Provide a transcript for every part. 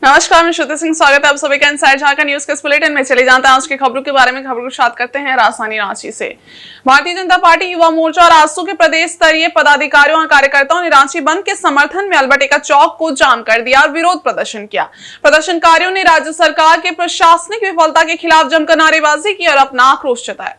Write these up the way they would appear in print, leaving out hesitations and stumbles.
नमस्कार, मैं श्रुति सिंह। स्वागत है आप सभी का इनसाइड झारखंड न्यूज के इस बुलेटिन में। चले जाते हैं आज की खबरों के बारे में। खबरों की शुरुआत करते हैं राजधानी रांची से। भारतीय जनता पार्टी युवा मोर्चा और आजसू के प्रदेश स्तरीय पदाधिकारियों और कार्यकर्ताओं ने रांची बंद के समर्थन में अल्बर्ट चौक को जाम कर दिया और विरोध प्रदर्शन किया। प्रदर्शनकारियों ने राज्य सरकार के प्रशासनिक विफलता के खिलाफ जमकर नारेबाजी की और अपना आक्रोश जताया।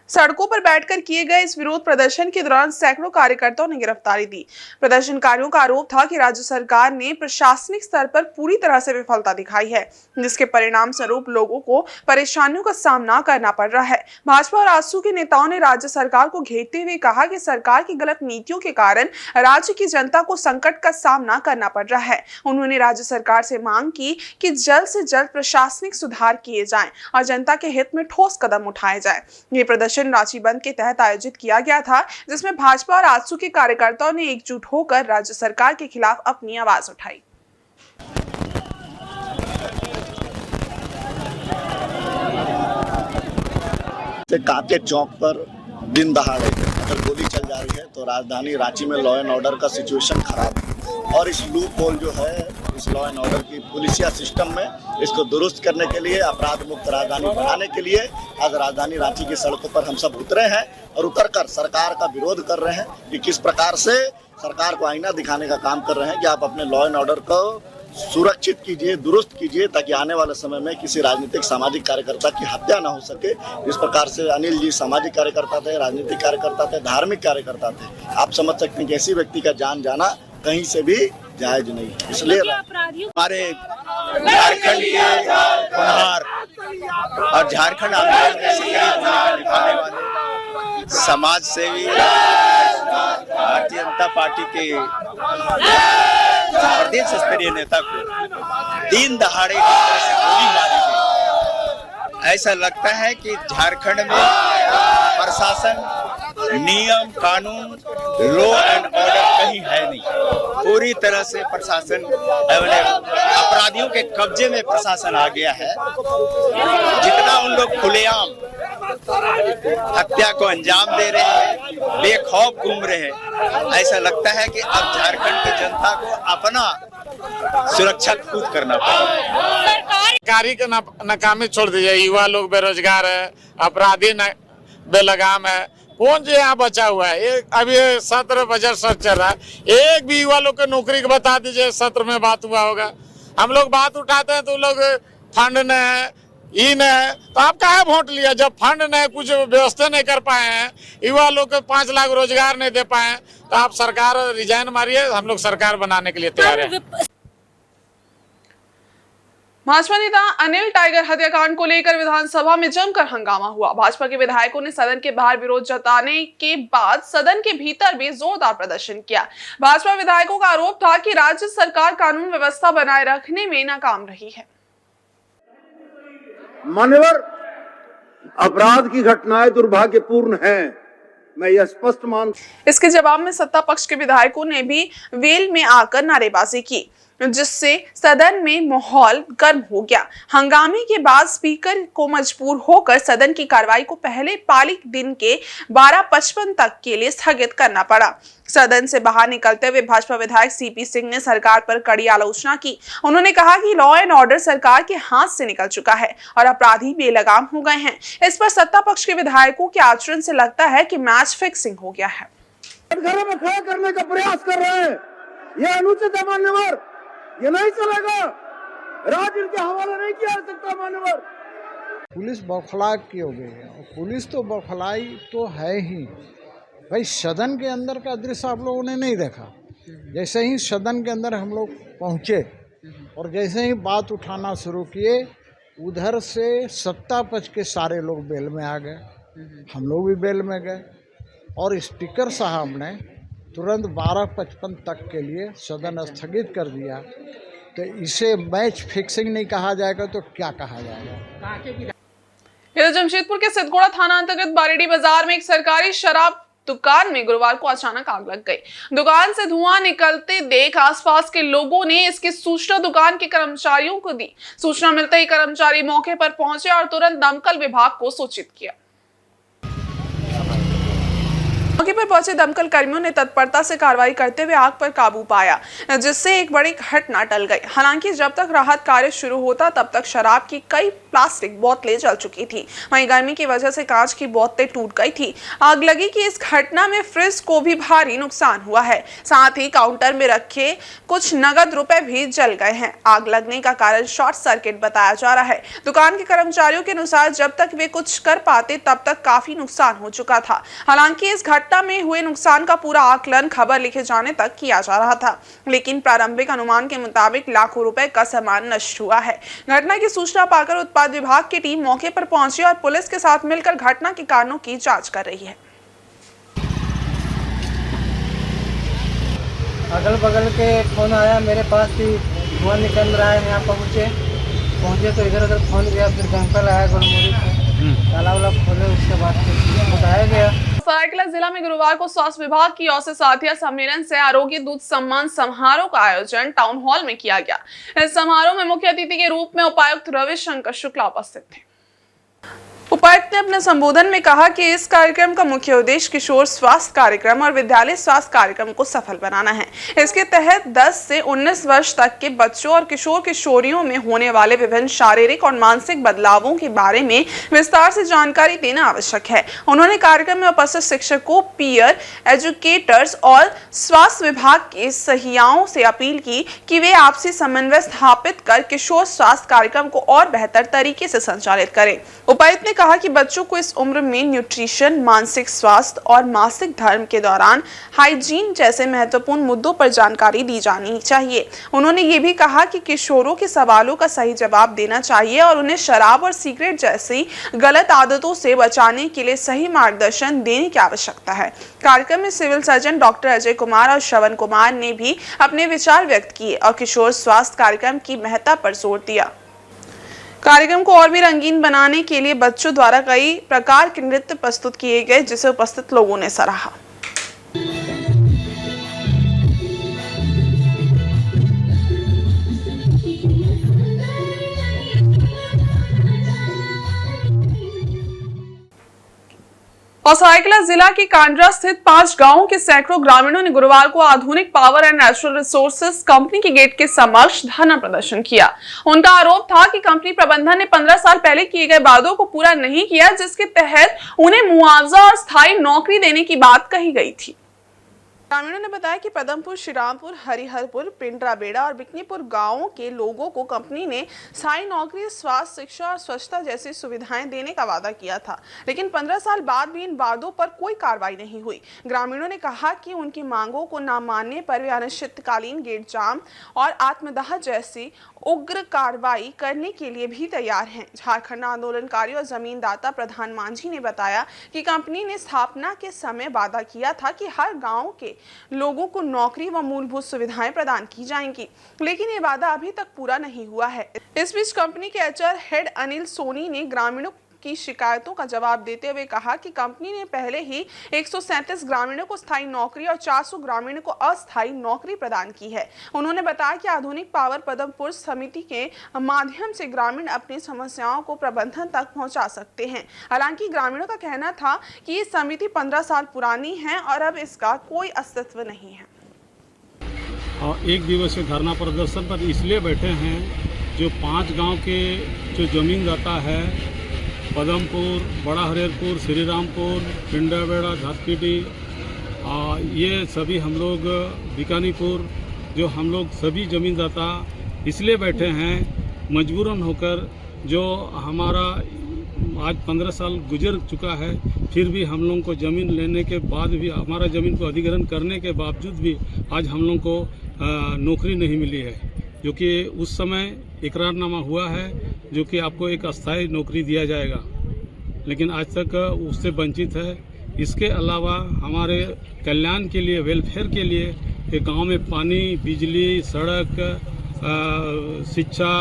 सड़कों पर बैठकर किए गए इस विरोध प्रदर्शन के दौरान सैकड़ों कार्यकर्ताओं ने गिरफ्तारी दी। प्रदर्शनकारियों का आरोप था कि राज्य सरकार ने प्रशासनिक स्तर पर पूरी तरह से विफलता दिखाई है, जिसके परिणाम स्वरूप लोगों को परेशानियों का सामना करना पड़ रहा है। भाजपा और आजसू के नेताओं ने राज्य सरकार को घेरते हुए कहा कि सरकार की गलत नीतियों के कारण राज्य की जनता को संकट का सामना करना पड़ रहा है। उन्होंने राज्य सरकार से मांग की कि जल्द से जल्द प्रशासनिक सुधार किए जाएं और जनता के हित में ठोस कदम उठाए जाएं। ये प्रदर्शन रांची बंद के तहत आयोजित किया गया था, जिसमें भाजपा और आजसू के कार्यकर्ताओं ने एकजुट होकर राज्य सरकार के खिलाफ अपनी आवाज उठाई। काके चौक पर दिन दहाड़े अगर गोली चल जा रही है तो राजधानी रांची में लॉ एंड ऑर्डर का सिचुएशन खराब है और इस लूप होल जो है इस लॉ एंड ऑर्डर की पुलिसिया सिस्टम में इसको दुरुस्त करने के लिए, अपराध मुक्त राजधानी बनाने के लिए आज राजधानी रांची की सड़कों पर हम सब उतरे हैं और उतरकर सरकार का विरोध कर रहे हैं कि किस प्रकार से सरकार को आईना दिखाने का काम कर रहे हैं कि आप अपने लॉ एंड ऑर्डर को सुरक्षित कीजिए, दुरुस्त कीजिए, ताकि आने वाले समय में किसी राजनीतिक सामाजिक कार्यकर्ता की हत्या ना हो सके। जिस प्रकार से अनिल जी सामाजिक कार्यकर्ता थे, राजनीतिक कार्यकर्ता थे, धार्मिक कार्यकर्ता थे। आप समझ सकते हैं कि ऐसी व्यक्ति का जान जाना कहीं से भी जायज नहीं, इसलिए हमारे झारखंड के होनहार और झारखंड आंदोलन में सक्रिय भूमिका निभाने वाले समाज सेवी भारतीय जनता पार्टी के प्रदेश स्तरीय नेता को दिन दहाड़े किस तरह से गोली मारी गई। ऐसा लगता है कि झारखंड में प्रशासन, नियम कानून, लॉ एंड ऑर्डर कहीं है नहीं। पूरी तरह से प्रशासन अपराधियों के कब्जे में प्रशासन आ गया है। जितना उन लोग खुलेआम हत्या को अंजाम दे रहे हैं, बेखौफ घूम रहे हैं, ऐसा लगता है कि अब झारखंड की जनता को अपना सुरक्षा खुद करना पड़ेगा। सरकारी के नाकामी छोड़ दीजिए। युवा लोग बेरोजगार है, अपराधी बेलगाम है, कौन जो यहाँ बचा हुआ है? अभी सत्र बजट सत्र चल रहा है, एक भी युवा लोग को नौकरी का बता दीजिए। सत्र में बात हुआ होगा। हम लोग बात उठाते हैं तो लोग फंड न है, ई न है, तो आप काहे वोट लिया? जब फंड न है, कुछ व्यवस्था नहीं कर पाए हैं, युवा लोग को 5 लाख रोजगार नहीं दे पाए हैं, तो आप सरकार रिजाइन मारिए। हम लोग सरकार बनाने के लिए तैयार है। भाजपा नेता अनिल टाइगर हत्याकांड को लेकर विधानसभा में जमकर हंगामा हुआ। भाजपा के विधायकों ने सदन के बाहर विरोध जताने के बाद सदन के भीतर भी जोरदार प्रदर्शन किया। भाजपा विधायकों का आरोप था कि राज्य सरकार कानून व्यवस्था बनाए रखने में नाकाम रही है। मान्यवर, अपराध की घटनाएं दुर्भाग्यपूर्ण हैं, मैं यह स्पष्ट मानता। इसके जवाब में सत्ता पक्ष के विधायकों ने भी वेल में आकर नारेबाजी की, जिससे सदन में माहौल गर्म हो गया। हंगामे के बाद स्पीकर को मजबूर होकर सदन की कार्रवाई को पहले पाली दिन के 12:55 तक के लिए स्थगित करना पड़ा। सदन से बाहर निकलते हुए भाजपा विधायक सीपी सिंह ने सरकार पर कड़ी आलोचना की। उन्होंने कहा कि लॉ एंड ऑर्डर सरकार के हाथ से निकल चुका है और अपराधी बेलगाम हो गए हैं। इस पर सत्ता पक्ष के विधायकों के आचरण से लगता है कि मैच फिक्सिंग हो गया है। घरों में खड़ा करने का प्रयास कर रहे हैं, यह अनुचित है मान्यवर, ये नहीं चलेगा। राज्य इनके हवाले नहीं किया जा सकता मान्यवर। पुलिस बौखला की हो गई है और पुलिस तो बौखलाई तो है ही। भाई, सदन के अंदर का दृश्य आप लोगों ने नहीं देखा। जैसे ही सदन के अंदर हम लोग पहुँचे और जैसे ही बात उठाना शुरू किए, उधर से सत्ता पक्ष के सारे लोग बेल में आ गए, हम लोग भी बेल में गए और स्पीकर साहब ने तुरंत 12:55 तक के लिए सदन स्थगित कर दिया। तो इसे मैच फिक्सिंग नहीं कहा जाएगा तो क्या कहा जाएगा? इधर जमशेदपुर के सिद्धगोड़ा थाना अंतर्गत बारेडी बाजार में एक सरकारी शराब दुकान में गुरुवार को अचानक आग लग गई। दुकान से धुआं निकलते देख आसपास के लोगों ने इसकी सूचना दुकान के कर्मचारियों को दी। सूचना मिलते ही कर्मचारी मौके पर पहुंचे और तुरंत दमकल विभाग को सूचित किया। मौके पर पहुंचे दमकल कर्मियों ने तत्परता से कार्रवाई करते हुए आग पर काबू पाया, जिससे एक बड़ी घटना टल गई। हालांकि जब तक राहत कार्य शुरू होता तब तक शराब की कई प्लास्टिक बोतलें जल चुकी थी। वहीं गर्मी की वजह से कांच की बोतलें टूट गई थी। आग लगी कि इस घटना में फ्रिज को भी भारी नुकसान हुआ है। साथ ही काउंटर में रखे कुछ नगद रुपए भी जल गए हैं। आग लगने का कारण शॉर्ट सर्किट बताया जा रहा है। दुकान के कर्मचारियों के अनुसार जब तक वे कुछ कर पाते तब तक काफी नुकसान हो चुका था। हालांकि इस घटना में हुए नुकसान का पूरा आकलन खबर लिखे जाने तक किया जा रहा था, लेकिन प्रारंभिक अनुमान के मुताबिक लाखों रुपए का सामान नष्ट हुआ है। घटना की सूचना पाकर उत्पाद विभाग की टीम मौके पर पहुंची और पुलिस के साथ मिलकर घटना के कारणों की जांच कर रही है। अगल बगल के फोन आया मेरे पास भी, धुआं निकल रहा है। यहाँ पहुँचे तो इधर उधर फोन गया, फिर दमकल आया गोलमोरी से, ताला वाला खोले, उसके बाद बताया गया। सरायकेला जिला में गुरुवार को स्वास्थ्य विभाग की ओर से साथिया सम्मेलन से आरोग्य दूत सम्मान समारोह का आयोजन टाउन हॉल में किया गया। इस समारोह में मुख्य अतिथि के रूप में उपायुक्त रविशंकर शुक्ला उपस्थित थे। उपायुक्त ने अपने संबोधन में कहा कि इस कार्यक्रम का मुख्य उद्देश्य किशोर स्वास्थ्य कार्यक्रम और विद्यालय स्वास्थ्य कार्यक्रम को सफल बनाना है। इसके तहत 10 से 19 वर्ष तक के बच्चों और किशोर किशोरियों में होने वाले विभिन्न शारीरिक और मानसिक बदलावों के बारे में विस्तार से जानकारी देना आवश्यक है। उन्होंने कार्यक्रम में उपस्थित शिक्षकों, पीयर एजुकेटर्स और स्वास्थ्य विभाग के सहियाओं से अपील की कि वे आपसी समन्वय स्थापित कर किशोर स्वास्थ्य कार्यक्रम को और बेहतर तरीके से संचालित करें। उपायुक्त ने कहा कि बच्चों को इस उम्र में न्यूट्रिशन, मानसिक स्वास्थ्य और मासिक धर्म के दौरान हाइजीन जैसे महत्वपूर्ण मुद्दों पर जानकारी दी जानी चाहिए। उन्होंने ये भी कहा कि किशोरों के सवालों का सही जवाब देना चाहिए और उन्हें शराब और सिगरेट जैसी गलत आदतों से बचाने के लिए सही मार्गदर्शन देने की आवश्यकता है। कार्यक्रम में civil surgeon doctor Ajay Kumar और श्रवण कुमार ने भी अपने विचार व्यक्त किए और किशोर स्वास्थ्य कार्यक्रम की महत्ता पर जोर दिया। कार्यक्रम को और भी रंगीन बनाने के लिए बच्चों द्वारा कई प्रकार के नृत्य प्रस्तुत किए गए, जिसे उपस्थित लोगों ने सराहा। और सरायकेला जिला के कांड्रा स्थित 5 गांवों के सैकड़ों ग्रामीणों ने गुरुवार को आधुनिक power and natural resources company के गेट के समक्ष धरना प्रदर्शन किया। उनका आरोप था कि कंपनी प्रबंधन ने 15 साल पहले किए गए वादों को पूरा नहीं किया, जिसके तहत उन्हें मुआवजा और स्थायी नौकरी देने की बात कही गई थी। ग्रामीणों ने बताया कि पदमपुर, श्रीरामपुर, हरिहरपुर, पिंडरा बेड़ा और बिकनीपुर गांवों के लोगों को कंपनी ने स्थायी नौकरी, स्वास्थ्य, शिक्षा और स्वच्छता जैसी सुविधाएं देने का वादा किया था, लेकिन 15 साल बाद भी इन वादों पर कोई कार्रवाई नहीं हुई। ग्रामीणों ने कहा कि उनकी मांगों को न मानने पर वे अनिश्चितकालीन गेट जाम और आत्मदाह जैसी उग्र कार्रवाई करने के लिए भी तैयार हैं। झारखंड आंदोलनकारी और जमींदाता प्रधान मांझी ने बताया कि कंपनी ने स्थापना के समय वादा किया था कि हर गांव के लोगों को नौकरी व मूलभूत सुविधाएं प्रदान की जाएंगी, लेकिन ये वादा अभी तक पूरा नहीं हुआ है। इस बीच कंपनी के एचआर हेड अनिल सोनी ने ग्रामीणों की शिकायतों का जवाब देते हुए कहा कि कंपनी ने पहले ही 137 ग्रामीणों को स्थायी नौकरी और 400 ग्रामीणों को अस्थायी नौकरी प्रदान की है। उन्होंने बताया कि आधुनिक पावर पदमपुर समिति के माध्यम से ग्रामीण अपनी समस्याओं को प्रबंधन तक पहुंचा सकते हैं। हालांकि ग्रामीणों का कहना था कि ये समिति 15 साल पुरानी है और अब इसका कोई अस्तित्व नहीं है। एक दिवसीय धरना प्रदर्शन पर इसलिए बैठे हैं, जो 5 गाँव के जो जमीनदाता है, पदमपुर, बड़ा हरिहरपुर, श्रीरामपुर, पिंडाबेड़ा, झातकीटी, ये सभी हम लोग बीकानीपुर, जो हम लोग सभी ज़मींदाता इसलिए बैठे हैं मजबूरन होकर, जो हमारा आज 15 साल गुजर चुका है, फिर भी हम लोगों को ज़मीन लेने के बाद भी, हमारा ज़मीन को अधिग्रहण करने के बावजूद भी आज हम लोगों को नौकरी नहीं मिली है, जो कि उस समय इकरारनामा हुआ है, जो कि आपको एक अस्थायी नौकरी दिया जाएगा, लेकिन आज तक उससे वंचित है। इसके अलावा हमारे कल्याण के लिए, वेलफेयर के लिए गांव में पानी, बिजली, सड़क, शिक्षा,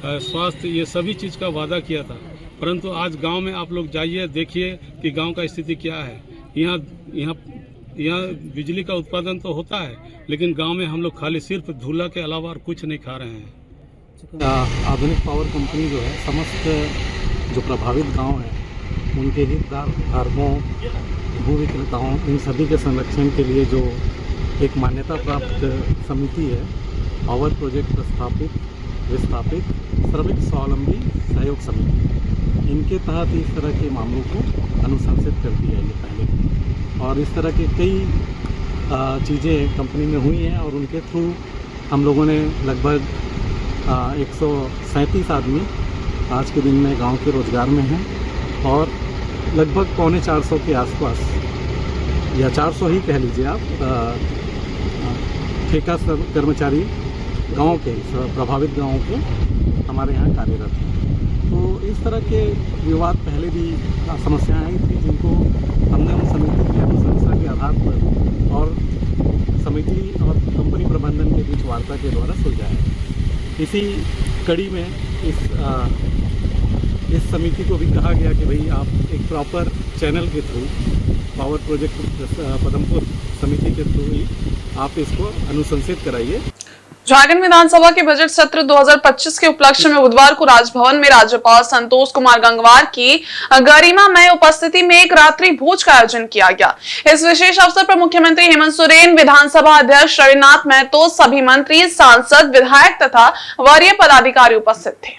स्वास्थ्य, ये सभी चीज़ का वादा किया था, परंतु आज गांव में आप लोग जाइए, देखिए कि गांव का स्थिति क्या है। यहाँ बिजली का उत्पादन तो होता है, लेकिन गांव में हम लोग खाली सिर्फ धूला के अलावा और कुछ नहीं खा रहे हैं। आधुनिक पावर कंपनी जो है, समस्त जो प्रभावित गांव हैं उनके हित धर्मों, भू विक्रेताओं इन सभी के संरक्षण के लिए जो एक मान्यता प्राप्त समिति है, पावर प्रोजेक्ट प्रस्थापित विस्थापित श्रमिक स्वावलंबी सहयोग समिति, इनके तहत इस तरह के मामलों को अनुशंसित कर दिया ये पहले। और इस तरह के कई चीज़ें कंपनी में हुई हैं और उनके थ्रू हम लोगों ने लगभग 137 आदमी आज के दिन में गांव के रोज़गार में हैं और लगभग 450 के आसपास या 400 ही कह लीजिए आप ठेका कर्मचारी गांव के प्रभावित गांवों के हमारे यहाँ कार्यरत हैं। तो इस तरह के विवाद पहले भी समस्याएं आई थी जिनको हमने उन समिति की अनुशंसा के आधार पर और समिति और कंपनी प्रबंधन के बीच वार्ता के द्वारा सुलझाया। इसी कड़ी में इस समिति को भी कहा गया कि भाई आप एक प्रॉपर चैनल के थ्रू पावर प्रोजेक्ट पदमपुर समिति के थ्रू ही आप इसको अनुशंसित कराइए। झारखंड विधानसभा के बजट सत्र 2025 के उपलक्ष्य में बुधवार को राजभवन में राज्यपाल संतोष कुमार गंगवार की गरिमामय उपस्थिति में एक रात्रि भोज का आयोजन किया गया। इस विशेष अवसर पर मुख्यमंत्री हेमंत सोरेन, विधानसभा अध्यक्ष रविनाथ महतो, सभी मंत्री, सांसद, विधायक तथा वरीय पदाधिकारी उपस्थित थे।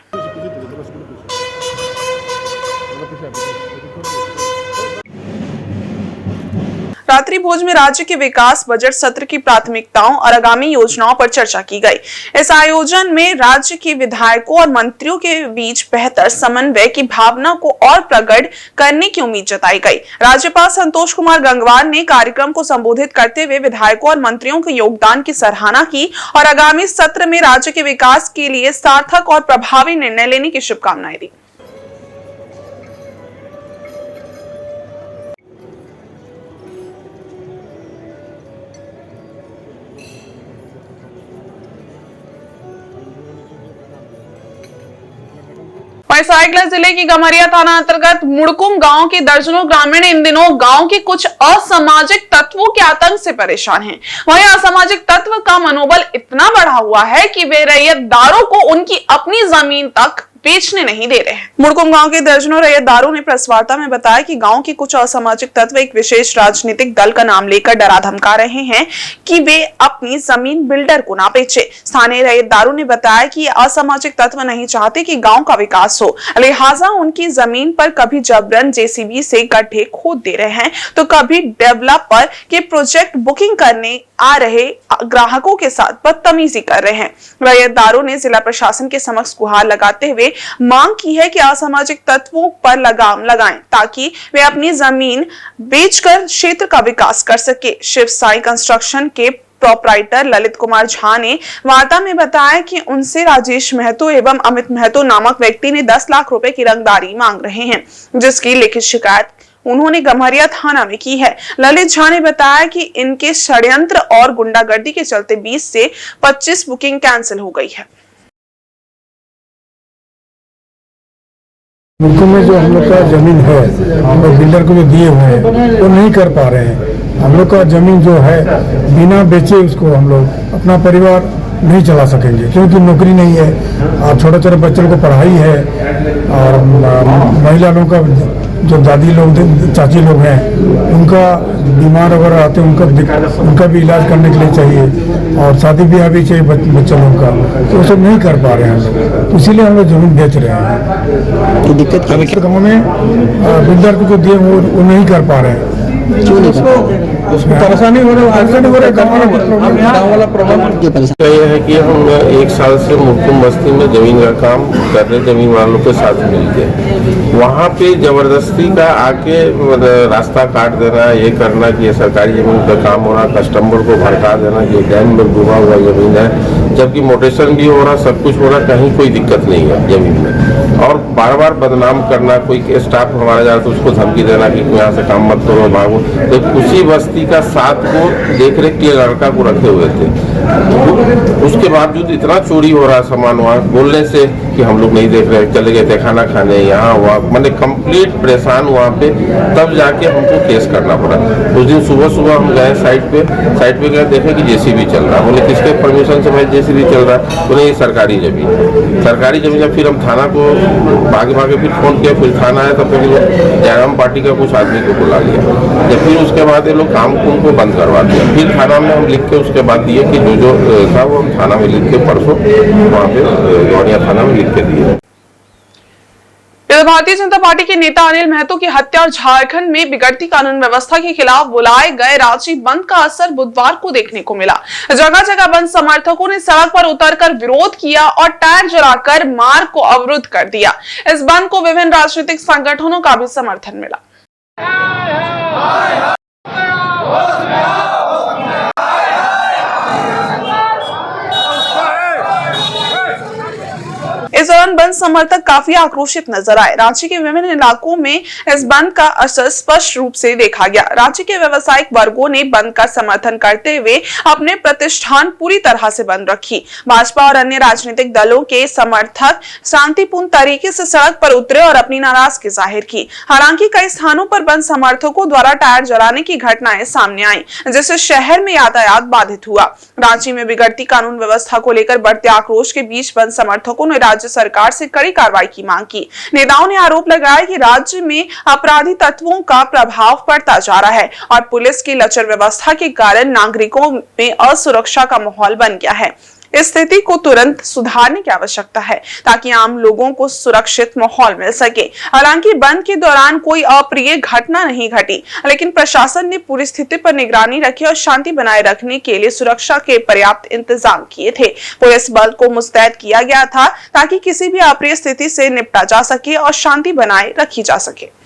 रात्रि भोज में राज्य के विकास बजट सत्र की प्राथमिकताओं और आगामी योजनाओं पर चर्चा की गई। इस आयोजन में राज्य के विधायकों और मंत्रियों के बीच बेहतर समन्वय की भावना को और प्रकट करने की उम्मीद जताई गई। राज्यपाल संतोष कुमार गंगवार ने कार्यक्रम को संबोधित करते हुए विधायकों और मंत्रियों के योगदान की सराहना की और आगामी सत्र में राज्य के विकास के लिए सार्थक और प्रभावी निर्णय लेने की शुभकामनाएं दी। सरायकेला जिले की गम्हरिया थाना अंतर्गत मुड़कुम गांव के दर्जनों ग्रामीण इन दिनों गांव के कुछ असामाजिक तत्वों के आतंक से परेशान हैं। वहीं असामाजिक तत्व का मनोबल इतना बढ़ा हुआ है कि वे रैयतदारों को उनकी अपनी जमीन तक बेचने नहीं दे रहे हैं। मुड़कुम गांव के दर्जनों रैयतदारों ने प्रेस वार्ता में बताया कि गांव के कुछ असामाजिक तत्व एक विशेष राजनीतिक दल का नाम लेकर डरा धमका रहे हैं कि वे अपनी जमीन बिल्डर को ना बेचे। स्थानीय रैयतदारों ने बताया कि असामाजिक तत्व नहीं चाहते कि गांव का विकास हो, लिहाजा उनकी जमीन पर कभी जबरन जेसीबी से गड्ढे खोद दे रहे हैं तो कभी डेवलपर के प्रोजेक्ट बुकिंग करने आ रहे ग्राहकों के साथ बदतमीजी कर रहे हैं। रैयतदारों ने जिला प्रशासन के समक्ष गुहार लगाते हुए मांग की है कि असामाजिक तत्वों पर लगाम लगाएं ताकि वे अपनी जमीन बेचकर क्षेत्र का विकास कर सके। शिव साई कंस्ट्रक्शन के प्रोपराइटर ललित कुमार झा ने वार्ता में बताया कि उनसे राजेश महतो एवं अमित महतो नामक व्यक्ति ने 10 लाख रुपए की रंगदारी मांग रहे हैं, जिसकी लिखित शिकायत उन्होंने गम्हरिया थाना में की है। ललित झा ने बताया कि इनके षड्यंत्र और गुंडागर्दी के चलते 20 से 25 बुकिंग कैंसिल हो गई है। मुल्कों में जो हम लोग का जमीन है, हम लोग बिल्डर को जो दिए हुए हैं वो नहीं कर पा रहे हैं। हम लोग का जमीन जो है बिना बेचे उसको हम लोग अपना परिवार नहीं चला सकेंगे, क्योंकि नौकरी नहीं है और छोटे छोटे बच्चों को पढ़ाई है और महिला लोगों का जो दादी लोग चाची लोग हैं उनका बीमार वगैरह आते हैं, उनका भी इलाज करने के लिए चाहिए और शादी ब्याह भी चाहिए बच्चों लोग का, तो वो सब नहीं कर पा रहे हैं हम लोग, तो इसीलिए हम लोग जमीन बेच रहे हैं। तो दिक्कत गाँव में बिल्डर को जो दिए वो नहीं कर पा रहे हैं। उसको परेशानी हो रही है, गाँव वाला प्रॉब्लम यह है कि हम 1 साल से मुड़कुम बस्ती में जमीन का काम कर रहे, जमीन वालों के साथ मिलके वहाँ पे जबरदस्ती का आके रास्ता काट देना, ये करना कि ये सरकारी जमीन पे काम हो रहा, कस्टमर को भड़का देना कि डैम में डूबा हुआ जमीन है, जबकि मोटेशन भी हो रहा, सब कुछ हो रहा, कहीं कोई दिक्कत नहीं है जमीन में। और बार बार बदनाम करना, कोई स्टाफ हमारा जा रहा तो उसको धमकी देना कि यहाँ से काम मत करो, भागो। तो उसी बस्ती का 7 को देख रेख के लड़का को रखे हुए थे, उसके बावजूद इतना चोरी हो रहा सामान वहाँ बोलने से कि हम लोग नहीं देख रहे, चले गए थे खाना खाने यहाँ हुआ, मैंने कंप्लीट परेशान वहाँ पे, तब जाके हमको केस करना पड़ा। उस दिन सुबह सुबह हम गए साइट पे गए, देखे कि जेसीबी चल रहा, बोले किसके परमिशन से भाई बेनिफिशियरी चल रहा है, तो नहीं ये सरकारी जमीन है। सरकारी जमीन है। फिर हम थाना को भागे फिर फोन किया, फिर थाना आया, तब फिर जयराम पार्टी का कुछ आदमी को बुला लिया, जब फिर उसके बाद ये लोग काम उनको बंद करवा दिया। फिर थाना में हम लिख के उसके बाद दिए कि जो था वो हम थाना में लिख के परसों वहाँ पे गौड़िया थाना में लिख के दिए। भारतीय जनता पार्टी के नेता अनिल महतो की हत्या और झारखंड में बिगड़ती कानून व्यवस्था के खिलाफ बुलाए गए रांची बंद का असर बुधवार को देखने को मिला। जगह जगह बंद समर्थकों ने सड़क पर उतरकर विरोध किया और टायर जलाकर मार्ग को अवरुद्ध कर दिया। इस बंद को विभिन्न राजनीतिक संगठनों का भी समर्थन मिला। इस दौरान बंद समर्थक काफी आक्रोशित नजर आए। रांची के विभिन्न इलाकों में इस बंद का असर स्पष्ट रूप से देखा गया। रांची के व्यवसायिक वर्गों ने बंद का समर्थन करते हुए अपने प्रतिष्ठान पूरी तरह से बंद रखी। भाजपा और अन्य राजनीतिक दलों के समर्थक शांतिपूर्ण तरीके से सड़क पर उतरे और अपनी नाराजगी जाहिर की। हालांकि कई स्थानों पर बंद समर्थकों द्वारा टायर जलाने की घटनाएं सामने आई, जिससे शहर में यातायात बाधित हुआ। रांची में बिगड़ती कानून व्यवस्था को लेकर बढ़ते आक्रोश के बीच बंद समर्थकों ने राज्य सरकार से कड़ी कार्रवाई की मांग की। नेताओं ने आरोप लगाया कि राज्य में अपराधी तत्वों का प्रभाव बढ़ता जा रहा है और पुलिस की लचर व्यवस्था के कारण नागरिकों में असुरक्षा का माहौल बन गया है। इस स्थिति को तुरंत सुधारने की आवश्यकता है ताकि आम लोगों को सुरक्षित माहौल मिल सके। हालांकि बंद के दौरान कोई अप्रिय घटना नहीं घटी, लेकिन प्रशासन ने पूरी स्थिति पर निगरानी रखी और शांति बनाए रखने के लिए सुरक्षा के पर्याप्त इंतजाम किए थे। पुलिस बल को मुस्तैद किया गया था ताकि किसी भी अप्रिय स्थिति से निपटा जा सके और शांति बनाए रखी जा सके।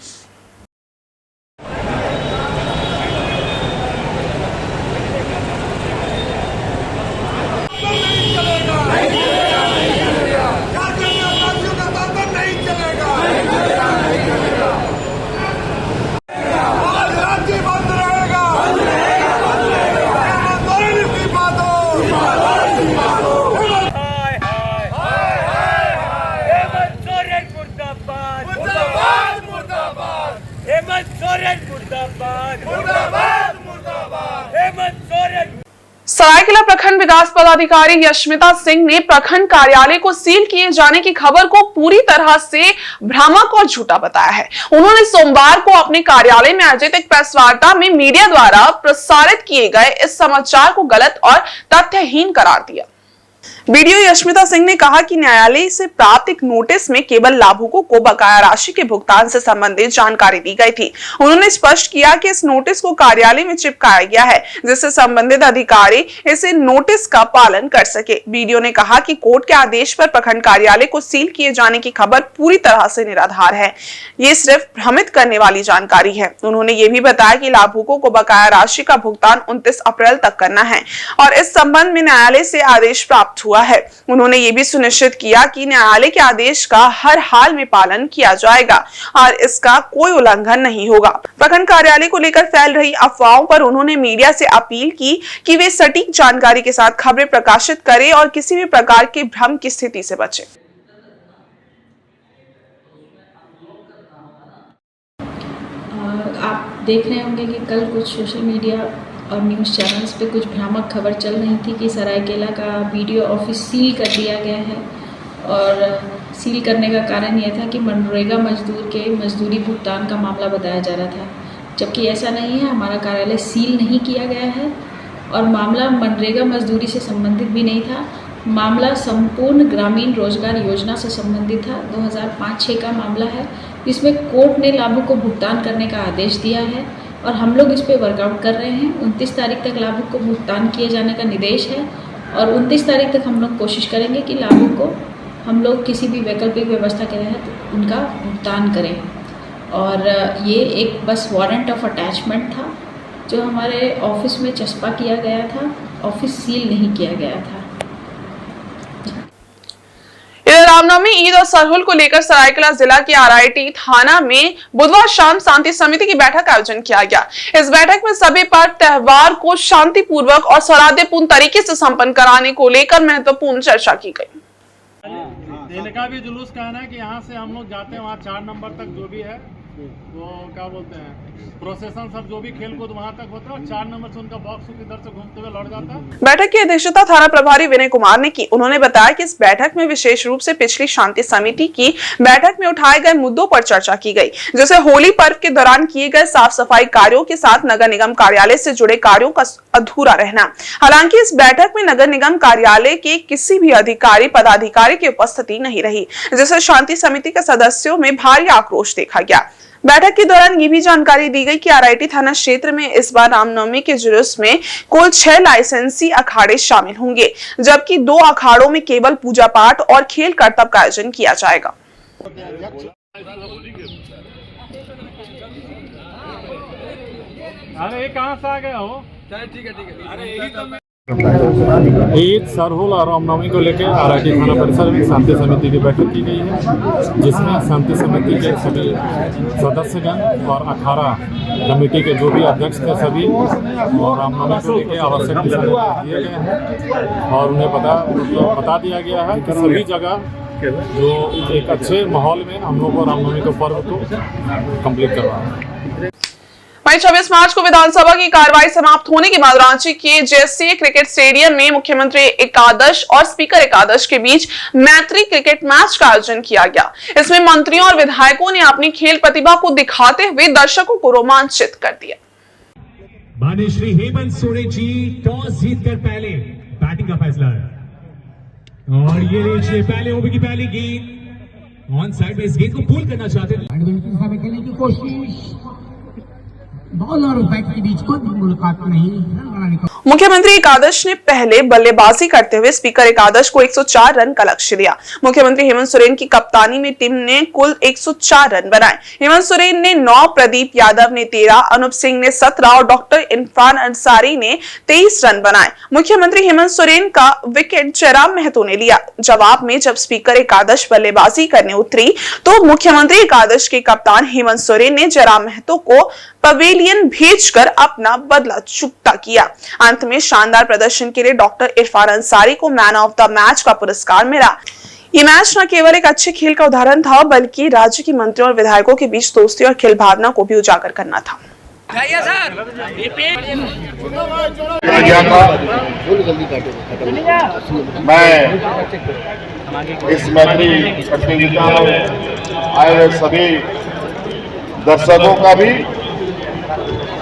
सरायकेला प्रखंड विकास पदाधिकारी यशमिता सिंह ने प्रखंड कार्यालय को सील किए जाने की खबर को पूरी तरह से भ्रामक और झूठा बताया है। उन्होंने सोमवार को अपने कार्यालय में आयोजित एक प्रेस वार्ता में मीडिया द्वारा प्रसारित किए गए इस समाचार को गलत और तथ्यहीन करार दिया। वीडियो यशमिता सिंह ने कहा कि न्यायालय से प्राप्त एक नोटिस में केवल लाभुकों को बकाया राशि के भुगतान से संबंधित जानकारी दी गई थी। उन्होंने स्पष्ट किया कि इस नोटिस को कार्यालय में चिपकाया गया है जिससे संबंधित अधिकारी इसे नोटिस का पालन कर सके। वीडियो ने कहा कि कोर्ट के आदेश पर प्रखंड कार्यालय को सील किए जाने की खबर पूरी तरह से निराधार है। ये सिर्फ भ्रमित करने वाली जानकारी है। उन्होंने ये भी बताया कि लाभुकों को बकाया राशि का भुगतान 29 अप्रैल तक करना है और इस संबंध में न्यायालय से आदेश प्राप्त हुआ है। उन्होंने ये भी सुनिश्चित किया कि न्यायालय के आदेश का हर हाल में पालन किया जाएगा और इसका कोई उल्लंघन नहीं होगा। प्रखंड कार्यालय को लेकर फैल रही अफवाहों पर उन्होंने मीडिया से अपील की कि वे सटीक जानकारी के साथ खबरें प्रकाशित करें और किसी भी प्रकार के भ्रम की स्थिति से बचें। आप देख रहे होंगे कि कल कुछ सोशल मीडिया और न्यूज़ चैनल्स पे कुछ भ्रामक खबर चल रही थी कि सरायकेला का बीडीओ ऑफिस सील कर दिया गया है और सील करने का कारण यह था कि मनरेगा मजदूर के मजदूरी भुगतान का मामला बताया जा रहा था, जबकि ऐसा नहीं है। हमारा कार्यालय सील नहीं किया गया है और मामला मनरेगा मजदूरी से संबंधित भी नहीं था। मामला संपूर्ण ग्रामीण रोजगार योजना से संबंधित था। 2005-6 का मामला है। इसमें कोर्ट ने लाभुक को भुगतान करने का आदेश दिया है और हम लोग इस पे वर्कआउट कर रहे हैं। 29 तारीख तक लाभुक को भुगतान किए जाने का निर्देश है और 29 तारीख तक हम लोग कोशिश करेंगे कि लाभुक को हम लोग किसी भी वैकल्पिक व्यवस्था के तहत उनका भुगतान करें। और ये एक बस वारंट ऑफ अटैचमेंट था जो हमारे ऑफिस में चस्पा किया गया था, ऑफिस सील नहीं किया गया था। रामनवमी, ईद और सरहुल को लेकर सरायकेला जिला के आरआईटी थाना में बुधवार शाम शांति समिति की बैठक का आयोजन किया गया। इस बैठक में सभी पर्व त्योहार को शांतिपूर्वक और सौहार्दपूर्ण तरीके से संपन्न कराने को लेकर महत्वपूर्ण चर्चा की गई। इनका भी जुलूस कहना है कि यहाँ से हम लोग जाते हैं वहाँ 4 नंबर तक जो भी है वो क्या बोलते हैं प्रोसेशन सब जो भी खेल कूद वहाँ तक होता है, 4 नंबर से उनका बॉक्स इधर से घूमते हुए लौट जाता है। बैठक की अध्यक्षता थाना प्रभारी विनय कुमार ने की। उन्होंने बताया कि इस बैठक में विशेष रूप से पिछली शांति समिति की बैठक में उठाए गए मुद्दों पर चर्चा की गई, जैसे होली पर्व के दौरान किए गए साफ सफाई कार्यों के साथ नगर निगम कार्यालय से जुड़े कार्यों का अधूरा रहना। हालांकि इस बैठक में नगर निगम कार्यालय के किसी भी अधिकारी पदाधिकारी की उपस्थिति नहीं रही, जिससे शांति समिति के सदस्यों में भारी आक्रोश देखा गया। बैठक के दौरान ये भी जानकारी दी गई कि आरआईटी थाना क्षेत्र में इस बार रामनवमी के जुलूस में कुल 6 लाइसेंसी अखाड़े शामिल होंगे, जबकि 2 अखाड़ों में केवल पूजा पाठ और खेल करतब का आयोजन किया जाएगा। अरे कहाँ से आ गए हो? ठीक है। अरे यही तो ईद, सरहुल और रामनवमी को लेकर आरआईटी थाना परिसर में शांति समिति की बैठक की गई है, जिसमें शांति समिति के सभी सदस्यगण और अखाड़ा कमेटी के जो भी अध्यक्ष थे सभी और रामनवमी को लेकर आवश्यक दिशा निर्देश दिए गए हैं और उन्हें बता दिया गया है कि सभी जगह जो एक अच्छे माहौल में हम लोग को रामनवमी के पर्व को कंप्लीट करवाना है। वहीं 26 मार्च को विधानसभा की कार्रवाई समाप्त होने के बाद रांची के जेएससीए क्रिकेट स्टेडियम में मुख्यमंत्री एकादश और स्पीकर एकादश के बीच मैत्री क्रिकेट मैच का आयोजन किया गया। इसमें मंत्रियों और विधायकों ने अपनी खेल प्रतिभा को दिखाते हुए दर्शकों को रोमांचित कर दिया। माननीय श्री हेमंत सोरेन जी टॉस जीतकर पहले बैटिंग का फैसला और ये लीजिए पहले ओवर की पहली गेंद ऑन साइड में इस गेंद को पुल करना चाहते हैं खेलने की कोशिश, बॉल और बैट के बीच कोई मुलाकात नहीं, रन बनाने का। मुख्यमंत्री एकादश ने पहले बल्लेबाजी करते हुए स्पीकर एकादश को 104 रन का लक्ष्य दिया। मुख्यमंत्री हेमंत सोरेन की कप्तानी में टीम ने कुल 104 रन बनाए। हेमंत सोरेन ने 9, प्रदीप यादव ने 13, अनूप सिंह ने 17 और डॉक्टर इरफान अंसारी ने 23 रन बनाए। मुख्यमंत्री हेमंत सोरेन का विकेट जयराम महतो ने लिया। जवाब में जब स्पीकर एकादश बल्लेबाजी करने उतरी तो मुख्यमंत्री एकादश के कप्तान हेमंत सोरेन ने जयराम महतो को पवेलियन भेजकर अपना बदला चुकता किया। अंत में शानदार प्रदर्शन के लिए डॉक्टर इरफान अंसारी को मैन ऑफ द मैच का पुरस्कार मिला। ये मैच न केवल एक अच्छे खेल का उदाहरण था, बल्कि राज्य के मंत्रियों और विधायकों के बीच दोस्ती और खेल भावना को भी उजागर करना था। मैं इस मैत्री प्रतियोगिता में आए हुए सभी दर्शकों का भी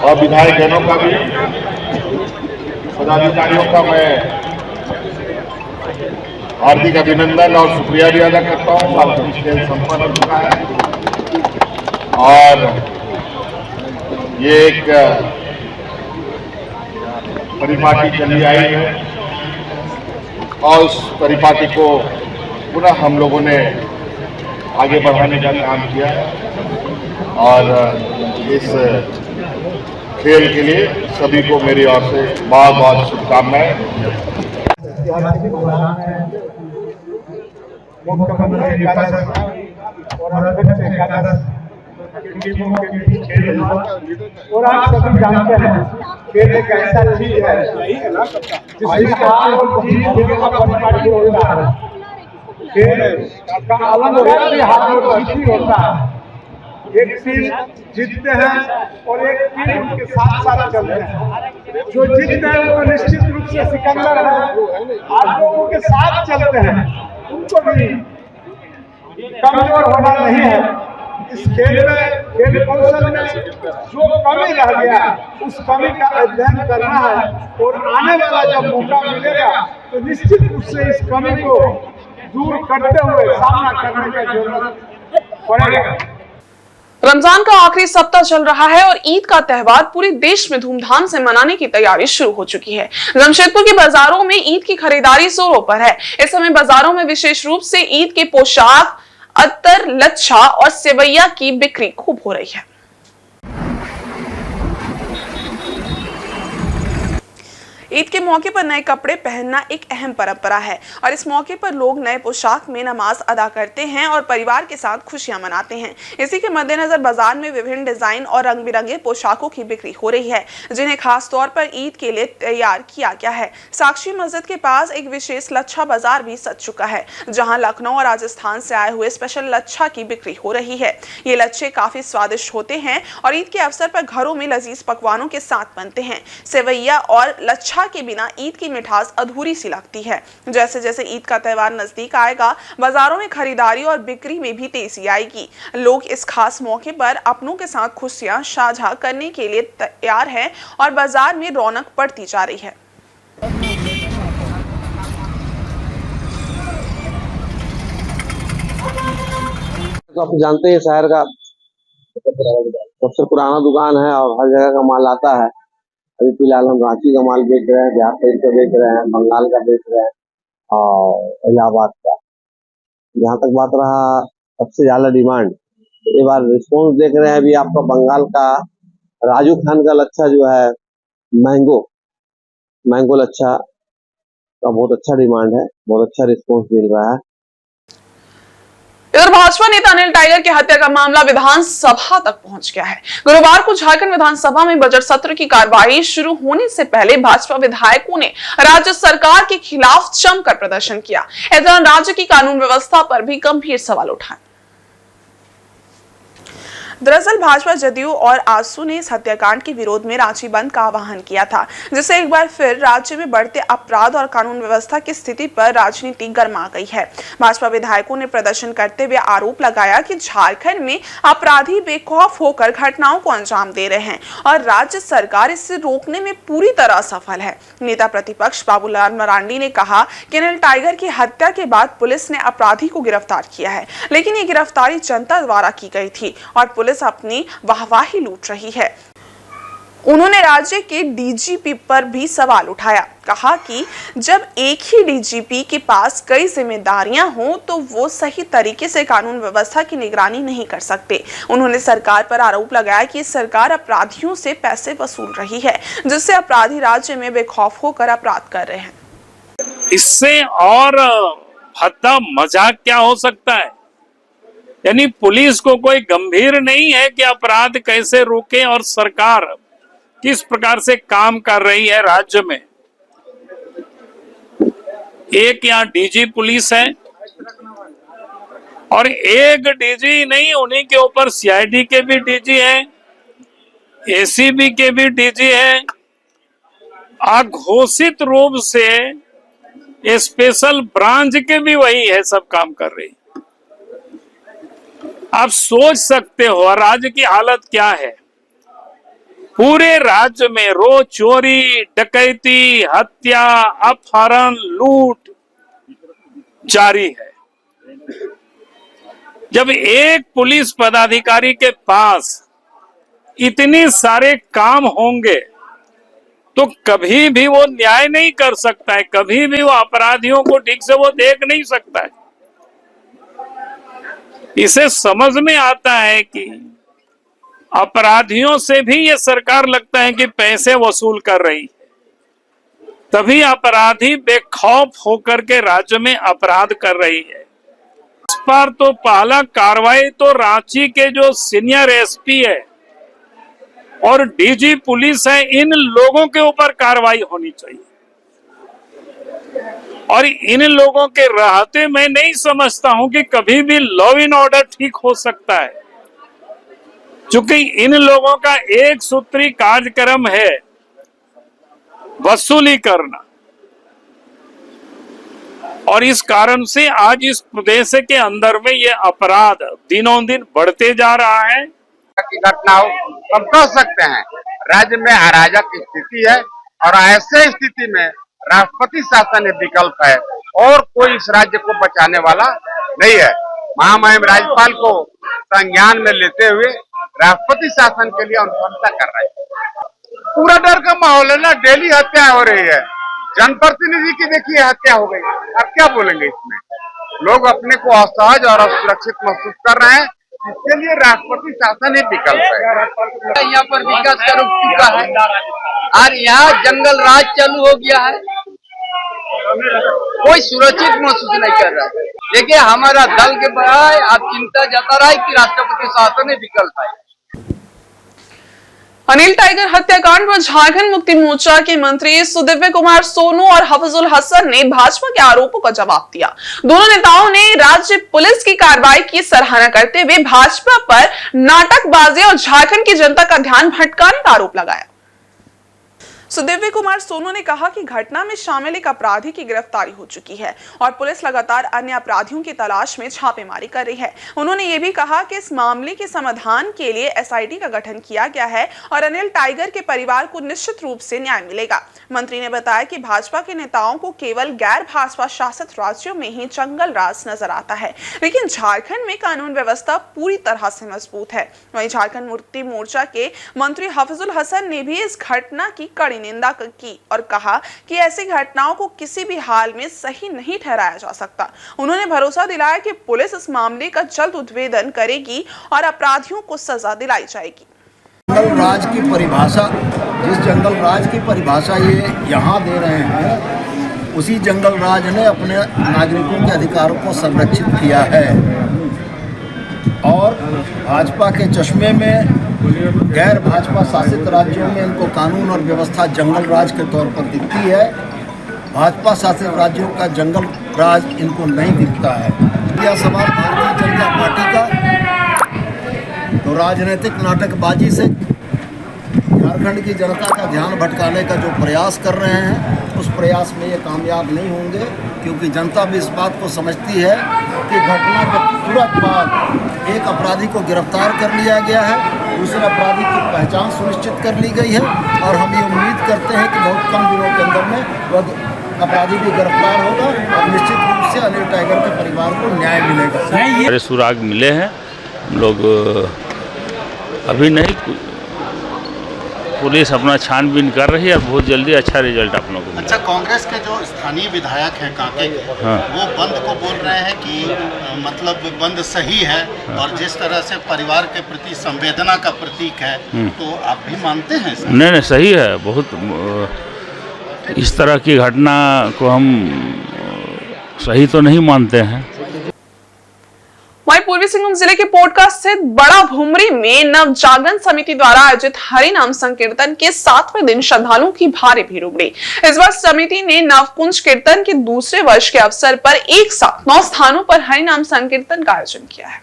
और विधायकगणों का भी, पदाधिकारियों का मैं हार्दिक अभिनंदन और शुक्रिया भी अदा करता हूँ। आपकी खेल संपन्न हो चुका है और ये एक परिपाटी चली आई है और उस परिपाटी को पुनः हम लोगों ने आगे बढ़ाने का काम किया और इस खेल के लिए सभी को मेरी ओर से बहुत बहुत शुभकामनाएं। मुख्यमंत्री और अध्यक्ष एकादश टीमों के बीच खेल और आप सभी जानते हैं खेल एक ऐसा चीज है जिसमें परिपाटी होता है, खेल का अलग होता है। एक टीम जीतते हैं और एक टीम उनके साथ साथ चलते हैं। जो जीतते हैं वो निश्चित रूप से सिकंदर है, आज जो उनके साथ चलते हैं उनको भी कमजोर होना नहीं है। इस खेल में, खेल कौशल में जो कमी रह गया उस कमी का अध्ययन करना है और आने वाला जब मौका मिलेगा तो निश्चित रूप से इस कमी को दूर करते हुए सामना करने की जरूरत पड़ेगा। रमजान का आखिरी सप्ताह चल रहा है और ईद का त्योहार पूरे देश में धूमधाम से मनाने की तैयारी शुरू हो चुकी है। जमशेदपुर के बाजारों में ईद की खरीदारी जोरों पर है। इस समय बाजारों में विशेष रूप से ईद के पोशाक, अत्तर, लच्छा और सेवैया की बिक्री खूब हो रही है। ईद के मौके पर नए कपड़े पहनना एक अहम परंपरा है और इस मौके पर लोग नए पोशाक में नमाज अदा करते हैं और परिवार के साथ खुशियां मनाते हैं। इसी के मद्देनजर बाजार में विभिन्न डिजाइन और रंग बिरंगे पोशाकों की बिक्री हो रही है, जिन्हें खास तौर पर ईद के लिए तैयार किया गया है। साक्षी मस्जिद के पास एक विशेष लच्छा बाजार भी सज चुका है, जहां लखनऊ और राजस्थान से आए हुए स्पेशल लच्छा की बिक्री हो रही है। ये लच्छे काफी स्वादिष्ट होते हैं और ईद के अवसर पर घरों में लजीज पकवानों के साथ बनते हैं। सेवैया और लच्छा के बिना ईद की मिठास अधूरी सी लगती है। जैसे जैसे ईद का त्योहार नजदीक आएगा, बाजारों में खरीदारी और बिक्री में भी तेजी आएगी। लोग इस खास मौके पर अपनों के साथ खुशियां साझा करने के लिए तैयार हैं और बाजार में रौनक बढ़ती जा रही है। तो आप जानते हैं शहर का सबसे पुराना दुकान है और हर जगह का माल आता है। अभी फिलहाल हम रांची का माल बेच रहे हैं, बिहार साइड का बेच रहे हैं, बंगाल का बेच रहे हैं और इलाहाबाद का। जहाँ तक बात रहा सबसे ज्यादा डिमांड, ये बार रिस्पॉन्स देख रहे हैं अभी आपका बंगाल का राजू खान का लच्छा जो है मैंगो लच्छा का बहुत अच्छा डिमांड है, बहुत अच्छा रिस्पॉन्स मिल रहा है। इधर भाजपा नेता अनिल टाइगर की हत्या का मामला विधानसभा तक पहुंच गया है। गुरुवार को झारखंड विधानसभा में बजट सत्र की कार्यवाही शुरू होने से पहले भाजपा विधायकों ने राज्य सरकार के खिलाफ जमकर प्रदर्शन किया। इस दौरान राज्य की कानून व्यवस्था पर भी गंभीर सवाल उठाए। दरअसल भाजपा, जदयू और आजसू ने इस हत्याकांड के विरोध में रांची बंद का आह्वान किया था, जिससे एक बार फिर राज्य में बढ़ते अपराध और कानून व्यवस्था की स्थिति पर राजनीति गर्मा गई है। भाजपा विधायकों ने प्रदर्शन करते हुए आरोप लगाया कि झारखंड में अपराधी बेखौफ होकर घटनाओं को अंजाम दे रहे हैं और राज्य सरकार इसे रोकने में पूरी तरह असफल है। नेता प्रतिपक्ष बाबूलाल मरांडी ने कहा कि अनिल टाइगर की हत्या के बाद पुलिस ने अपराधी को गिरफ्तार किया है, लेकिन ये गिरफ्तारी जनता द्वारा की गई थी और पुलिस अपनी वाहवाही लूट रही है। उन्होंने राज्य के डीजीपी पर भी सवाल उठाया, कहा कि जब एक ही डीजीपी के पास कई जिम्मेदारियां हों तो वो सही तरीके से कानून व्यवस्था की निगरानी नहीं कर सकते। उन्होंने सरकार पर आरोप लगाया कि सरकार अपराधियों से पैसे वसूल रही है, जिससे अपराधी राज्य में बेखौफ होकर अपराध कर रहे हैं। इससे और भद्दा मजाक क्या हो सकता है? यानी पुलिस को कोई गंभीर नहीं है कि अपराध कैसे रोके और सरकार किस प्रकार से काम कर रही है राज्य में। एक यहाँ डीजी पुलिस है और एक डीजी नहीं, उन्हीं के ऊपर सीआईडी के भी डीजी हैं, एसीबी के भी डीजी हैं। अघोषित रूप से स्पेशल ब्रांच के भी वही है, सब काम कर रही। आप सोच सकते हो राज्य की हालत क्या है। पूरे राज्य में रोज चोरी, डकैती, हत्या, अपहरण, लूट जारी है। जब एक पुलिस पदाधिकारी के पास इतने सारे काम होंगे तो कभी भी वो न्याय नहीं कर सकता है, कभी भी वो अपराधियों को ठीक से वो देख नहीं सकता है। इसे समझ में आता है कि अपराधियों से भी ये सरकार लगता है कि पैसे वसूल कर रही है, तभी अपराधी बेखौफ होकर के राज्य में अपराध कर रही है। इस पर तो पहला कार्रवाई तो रांची के जो सीनियर एसपी है और डीजी पुलिस है, इन लोगों के ऊपर कार्रवाई होनी चाहिए। और इन लोगों के रहते मैं नहीं समझता हूं कि कभी भी लॉ एंड ऑर्डर ठीक हो सकता है, क्योंकि इन लोगों का एक सूत्री कार्यक्रम है वसूली करना। और इस कारण से आज इस प्रदेश के अंदर में ये अपराध दिनों दिन बढ़ते जा रहा है। की घटनाओं हम कह सकते हैं राज्य में अराजक स्थिति है और ऐसे स्थिति में राष्ट्रपति शासन एक विकल्प है और कोई इस राज्य को बचाने वाला नहीं है। महामहिम राज्यपाल को संज्ञान में लेते हुए राष्ट्रपति शासन के लिए अनुशंसा कर रहे हैं। पूरा डर का माहौल है ना, डेली हत्या हो रही है। जनप्रतिनिधि की देखिए हत्या हो गई, अब क्या बोलेंगे इसमें। लोग अपने को असहज और असुरक्षित महसूस कर रहे हैं, इसके लिए राष्ट्रपति शासन ही विकल्प है। यहाँ पर विकास का रुक चुका है, और यहाँ जंगल राज चालू हो गया है, कोई सुरक्षित महसूस नहीं कर रहा है। देखिए हमारा दल के बढ़ाए अब चिंता जता रहा है कि राष्ट्रपति शासन में विकल्प है। अनिल टाइगर हत्याकांड पर झारखंड मुक्ति मोर्चा के मंत्री सुदिव्य कुमार सोनू और हफीजुल हसन ने भाजपा के आरोपों का जवाब दिया। दोनों नेताओं ने राज्य पुलिस की कार्रवाई की सराहना करते हुए भाजपा पर नाटकबाजी और झारखंड की जनता का ध्यान भटकाने का आरोप लगाया। सुदिव्य कुमार सोनू ने कहा कि घटना में शामिल एक अपराधी की गिरफ्तारी हो चुकी है और पुलिस लगातार अन्य अपराधियों की तलाश में छापेमारी कर रही है। उन्होंने ये भी कहा कि इस मामले के समाधान के लिए एसआईटी का गठन किया गया है और अनिल टाइगर के परिवार को निश्चित रूप से न्याय मिलेगा। मंत्री ने बताया कि भाजपा के नेताओं को केवल गैर भाजपा शासित राज्यों में ही जंगल राज नजर आता है, लेकिन झारखंड में कानून व्यवस्था पूरी तरह से मजबूत है। वहीं झारखंड मुक्ति मोर्चा के मंत्री हफीजुल हसन ने भी इस घटना की कड़ी निंदा की और कहा कि ऐसी घटनाओं को किसी भी हाल में सही नहीं ठहराया जा सकता। उन्होंने भरोसा दिलाया कि पुलिस इस मामले का जल्द उद्भेदन करेगी और अपराधियों को सजा दिलाई जाएगी। जंगल राज की परिभाषा, जिस जंगल राज की परिभाषा ये यहाँ दे रहे हैं, उसी जंगल राज ने अपने नागरिकों के अधिकारों को संरक्षित किया है और भाजपा के चश्मे में गैर भाजपा शासित राज्यों में इनको कानून और व्यवस्था जंगल राज के तौर पर दिखती है। भाजपा शासित राज्यों का जंगल राज इनको नहीं दिखता है। यह सवाल भारतीय जनता पार्टी का तो राजनीतिक नाटकबाजी से झारखंड की जनता का ध्यान भटकाने का जो प्रयास कर रहे हैं, उस प्रयास में ये कामयाब नहीं होंगे, क्योंकि जनता भी इस बात को समझती है कि घटना के तुरंत बाद एक अपराधी को गिरफ्तार कर लिया गया है, दूसरे अपराधी की पहचान सुनिश्चित कर ली गई है और हम ये उम्मीद करते हैं कि बहुत कम दिनों के अंदर में वह अपराधी भी गिरफ्तार होगा और निश्चित रूप से अनिल टाइगर के परिवार को न्याय मिलेगा। हमारे सुराग मिले हैं, हम लोग अभी नहीं, पुलिस अपना छानबीन कर रही है और बहुत जल्दी अच्छा रिजल्ट आप लोगों को। अच्छा, कांग्रेस के जो स्थानीय विधायक हैं कांके के, हाँ, वो बंद को बोल रहे हैं कि मतलब बंद सही है, हाँ, और जिस तरह से परिवार के प्रति संवेदना का प्रतीक है, तो आप भी मानते हैं? नहीं नहीं, सही है। बहुत इस तरह की घटना को हम सही तो नहीं मानते हैं। वहीं पूर्वी सिंहभूम जिले के पोटका स्थित बड़ा भुमरी में नव जागरण समिति द्वारा आयोजित हरि नाम संकीर्तन के 7वें दिन श्रद्धालुओं की भारी भीड़ उमड़ी। इस बार समिति ने नवकुंज कीर्तन के दूसरे वर्ष के अवसर पर एक साथ 9 स्थानों पर हरि नाम संकीर्तन का आयोजन किया है।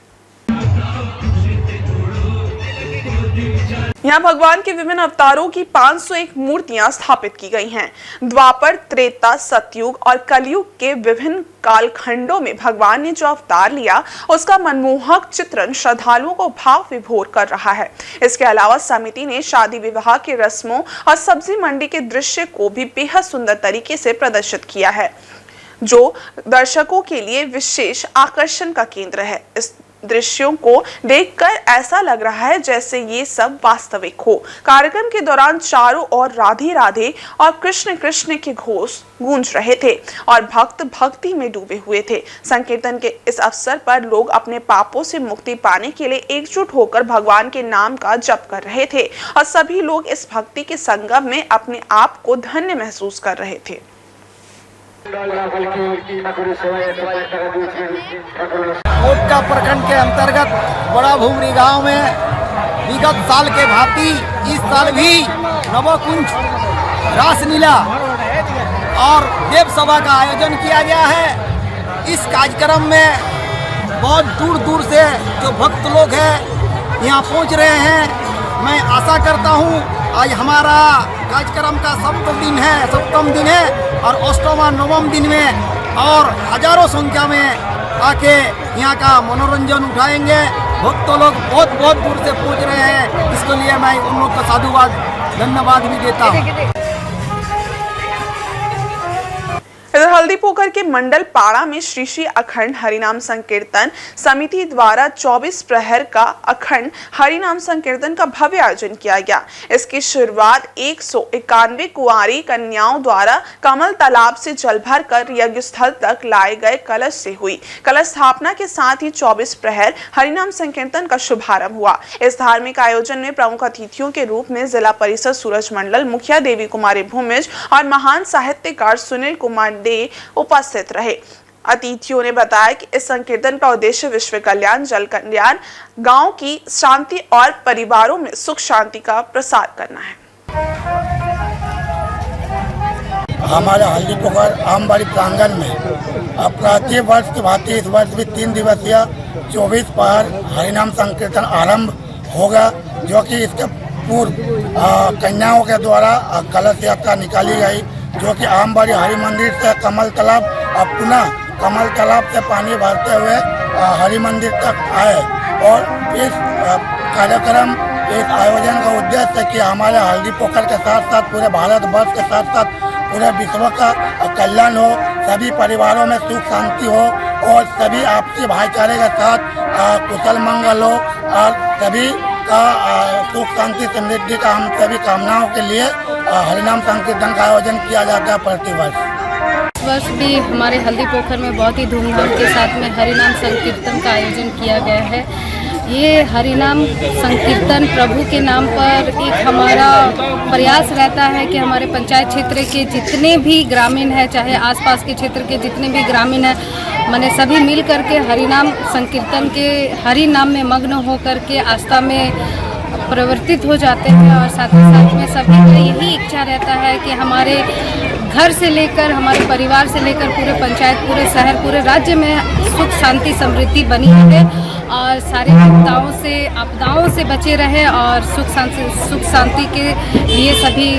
यहाँ भगवान के विभिन्न अवतारों की 501 मूर्तियां स्थापित की गई हैं। द्वापर, त्रेता, सतयुग और कलयुग के विभिन्न कालखंडों में भगवान ने जो अवतार लिया, उसका मनमोहक चित्रण श्रद्धालुओं को भाव विभोर कर रहा है। इसके अलावा समिति ने शादी विवाह के रस्मों और सब्जी मंडी के दृश्य को भी बेहद सुंदर तरीके से प्रदर्शित किया है, जो दर्शकों के लिए विशेष आकर्षण का केंद्र है। इस दृश्यों को देखकर ऐसा लग रहा है जैसे ये सब वास्तविक हो। कार्यक्रम के दौरान चारों ओर राधे राधे और कृष्ण कृष्ण के घोष गूंज रहे थे और भक्त भक्ति में डूबे हुए थे। संकीर्तन के इस अवसर पर लोग अपने पापों से मुक्ति पाने के लिए एकजुट होकर भगवान के नाम का जप कर रहे थे और सभी लोग इस भक्ति के संगम में अपने आप को धन्य महसूस कर रहे थे। कोटका प्रखंड के अंतर्गत बड़ा भुमरी गांव में विगत साल के भांति इस साल भी नवकुंज रासलीला और देव सभा का आयोजन किया गया है। इस कार्यक्रम में बहुत दूर दूर से जो भक्त लोग हैं यहाँ पहुँच रहे हैं। मैं आशा करता हूँ आज हमारा कार्यक्रम का सप्तम दिन है और अष्टम नवम दिन में और हजारों संख्या में आके यहाँ का मनोरंजन उठाएंगे। भक्त लोग बहुत बहुत दूर से पहुँच रहे हैं, इसके लिए मैं उन लोग का साधुवाद धन्यवाद भी देता हूँ। इधर हल्दी पोखर के मंडल पाड़ा में श्री श्री अखंड हरिनाम संकीर्तन समिति द्वारा 24 प्रहर का अखंड हरिनाम संकीर्तन का भव्य आयोजन किया गया। इसकी शुरुआत 191 कुंवारी कन्याओं द्वारा कमल तालाब से जल भर कर यज्ञ स्थल तक लाए गए कलश से हुई। कलश स्थापना के साथ ही 24 प्रहर हरिनाम संकीर्तन का शुभारंभ हुआ। इस धार्मिक आयोजन में प्रमुख अतिथियों के रूप में जिला परिषद सूरज मंडल मुखिया देवी कुमारी भूमिज और महान साहित्यकार सुनील कुमार डे उपस्थित रहे। अतिथियों ने बताया कि इस संकीर्तन का उद्देश्य विश्व कल्याण, जल कल्याण, गांव की शांति और परिवारों में सुख शांति का प्रसार करना है। हमारे हल्दी पोखर आमबाड़ी प्रांगण में प्रत्येक वर्ष की भांति इस वर्ष भी 3 दिवसीय 24 प्रहर हरिनाम संकीर्तन आरंभ होगा, जो कि इसके पूर्व कन्याओं के द्वारा कलश यात्रा निकाली गई, जो कि आमबाड़ी हरि मंदिर से कमल तालाब और पुनः कमल तालाब से पानी भरते हुए हरि मंदिर तक आए। और इस कार्यक्रम, इस आयोजन का उद्देश्य है कि हमारे हल्दी पोखर के साथ साथ पूरे भारत वर्ष के साथ साथ पूरे विश्व का कल्याण हो, सभी परिवारों में सुख शांति हो और सभी आपसी भाईचारे के साथ कुशल मंगल हो और सभी का सुख शांति समृद्धि का हम सभी कामनाओं के लिए हरिनाम संकीर्तन का आयोजन किया जाता है प्रतिवर्ष। इस वर्ष भी हमारे हल्दी पोखर में बहुत ही धूमधाम के साथ में हरिनाम संकीर्तन का आयोजन किया गया है। ये हरिनाम संकीर्तन प्रभु के नाम पर एक हमारा प्रयास रहता है कि हमारे पंचायत क्षेत्र के जितने भी ग्रामीण हैं, चाहे आसपास के क्षेत्र के जितने भी ग्रामीण हैं, माने सभी मिल करके हरिनाम संकीर्तन के हरि नाम में मग्न हो करके आस्था में परिवर्तित हो जाते हैं। और साथ ही साथ में सभी का यही इच्छा रहता है कि हमारे घर से लेकर, हमारे परिवार से लेकर पूरे पंचायत, पूरे शहर, पूरे राज्य में सुख शांति समृद्धि बनी रहे और सारे आपदाओं से बचे रहे और सुख शांति के लिए सभी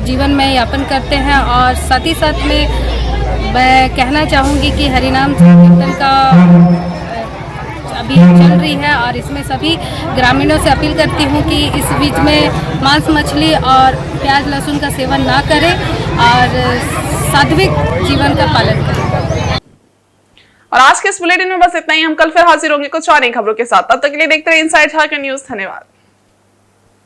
जीवन में यापन करते हैं। और साथ ही साथ में मैं कहना चाहूँगी कि हरिनाम संकीर्तन का अभी चल रही है और इसमें सभी ग्रामीणों से अपील करती हूँ कि इस बीच में मांस मछली और प्याज लहसुन का सेवन ना करें और सात्विक जीवन का पालन करें। और आज के इस बुलेटिन में बस इतना ही। हम कल फिर हाजिर होंगे कुछ और नई खबरों के साथ। तब तक के लिए देखते रहिए इनसाइड झारखंड न्यूज। धन्यवाद।